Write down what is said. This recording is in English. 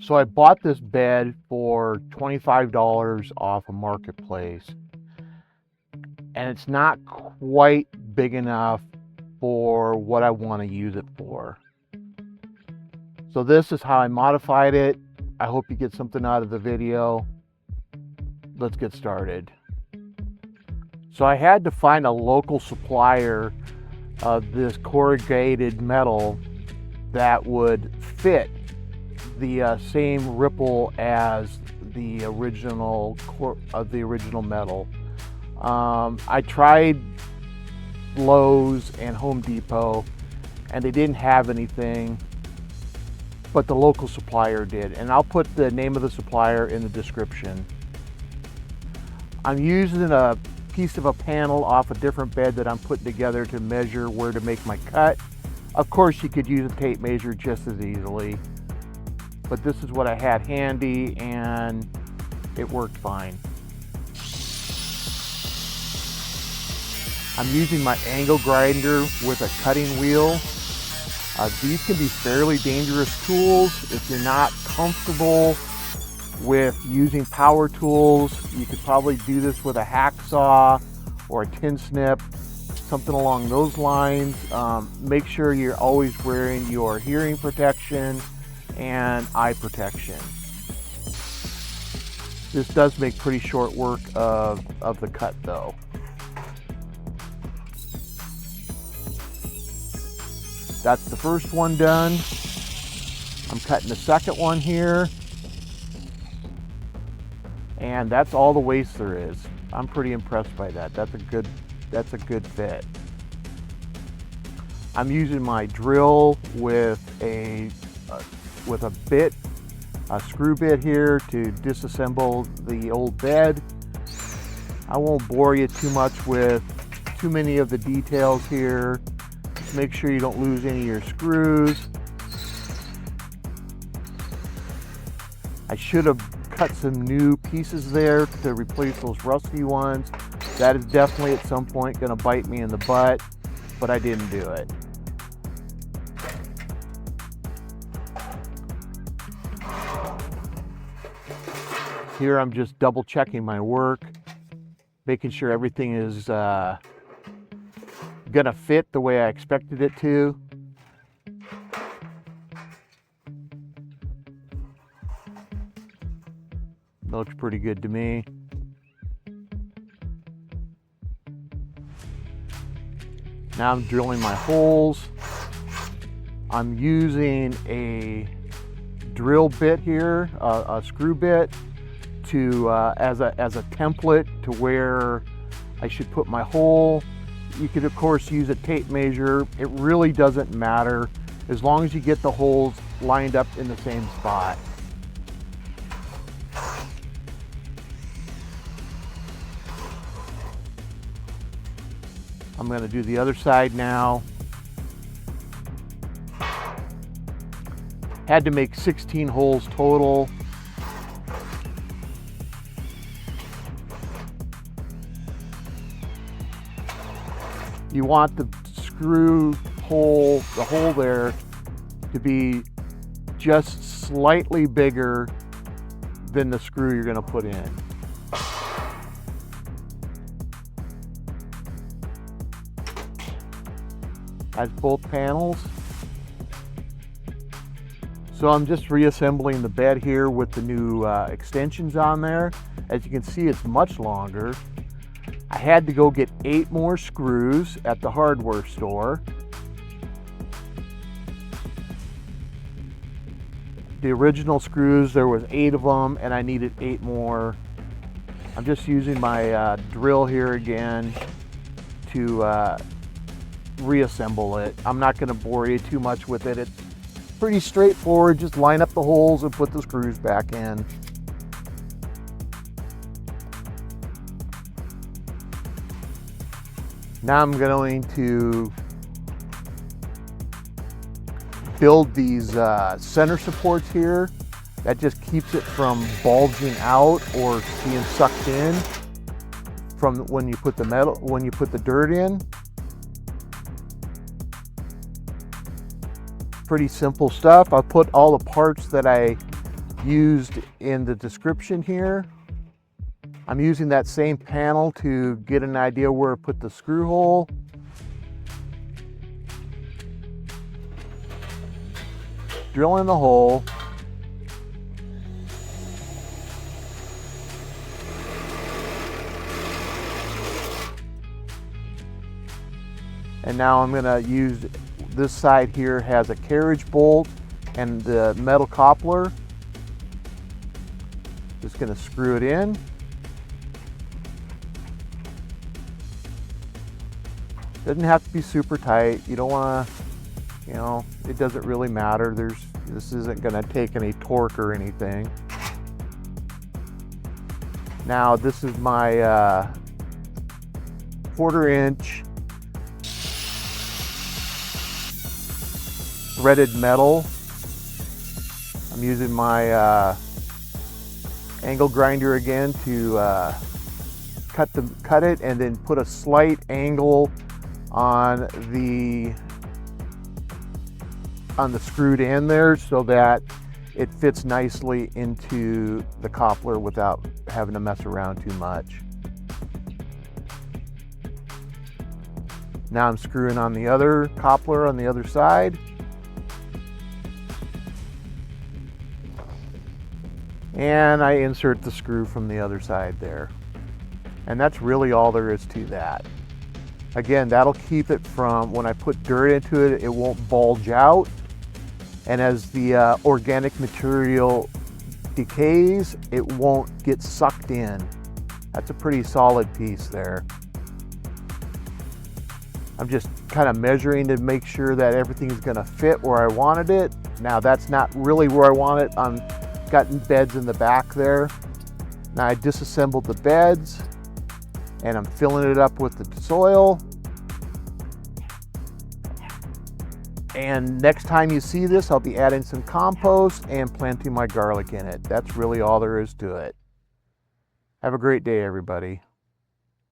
So I bought this bed for $25 off a marketplace, and it's not quite big enough for what I want to use it for. So this is how I modified it. I hope you get something out of the video. Let's get started. So I had to find a local supplier of this corrugated metal that would fit the same ripple as the original metal. I tried Lowe's and Home Depot, and they didn't have anything, but the local supplier did, and I'll put the name of the supplier in the description. I'm using a piece of a panel off a different bed that I'm putting together to measure where to make my cut. Of course, you could use a tape measure just as easily, but this is what I had handy and it worked fine. I'm using my angle grinder with a cutting wheel. These can be fairly dangerous tools. If you're not comfortable with using power tools, you could probably do this with a hacksaw or a tin snip, something along those lines. Make sure you're always wearing your hearing protection and eye protection. This does make pretty short work of the cut though. That's the first one done. I'm cutting the second one here. And that's all the waste there is. I'm pretty impressed by that. That's a good fit. I'm using my drill with a bit, a screw bit here to disassemble the old bed. I won't bore you too much with too many of the details here. Just make sure you don't lose any of your screws. I should have cut some new pieces there to replace those rusty ones. That is definitely at some point going to bite me in the butt, but I didn't do it. Here I'm just double checking my work, making sure everything is gonna fit the way I expected it to. Looks pretty good to me. Now I'm drilling my holes. I'm using a drill bit here, a screw bit, to as a template to where I should put my hole. You could of course use a tape measure. It really doesn't matter as long as you get the holes lined up in the same spot. I'm going to do the other side now. Had to make 16 holes total. You want the screw hole, the hole there, to be just slightly bigger than the screw you're going to put in. That's both panels. So I'm just reassembling the bed here with the new extensions on there. As you can see, it's much longer. I had to go get 8 more screws at the hardware store. The original screws, there was 8 of them, and I needed 8 more. I'm just using my drill here again to reassemble it. I'm not going to bore you too much with it. It's pretty straightforward. Just line up the holes and put the screws back in. Now I'm going to build these center supports here. That just keeps it from bulging out or being sucked in from when you put the dirt in. Pretty simple stuff. I'll put all the parts that I used in the description here. I'm using that same panel to get an idea where to put the screw hole. Drill in the hole. And now I'm going to use this side here, has a carriage bolt and the metal coupler. Just going to screw it in. Doesn't have to be super tight. You don't want to, you know, it doesn't really matter. This isn't going to take any torque or anything. Now this is my 1/4 inch threaded metal. I'm using my angle grinder again to cut it and then put a slight angle on the screwed end there so that it fits nicely into the coupler without having to mess around too much. Now I'm screwing on the other coupler on the other side. And I insert the screw from the other side there. And that's really all there is to that. Again, that'll keep it from, when I put dirt into it, it won't bulge out. And as the organic material decays, it won't get sucked in. That's a pretty solid piece there. I'm just kind of measuring to make sure that everything is going to fit where I wanted it. Now that's not really where I want it. I'm got beds in the back there. Now I disassembled the beds and I'm filling it up with the soil. And next time you see this, I'll be adding some compost and planting my garlic in it. That's really all there is to it. Have a great day, everybody.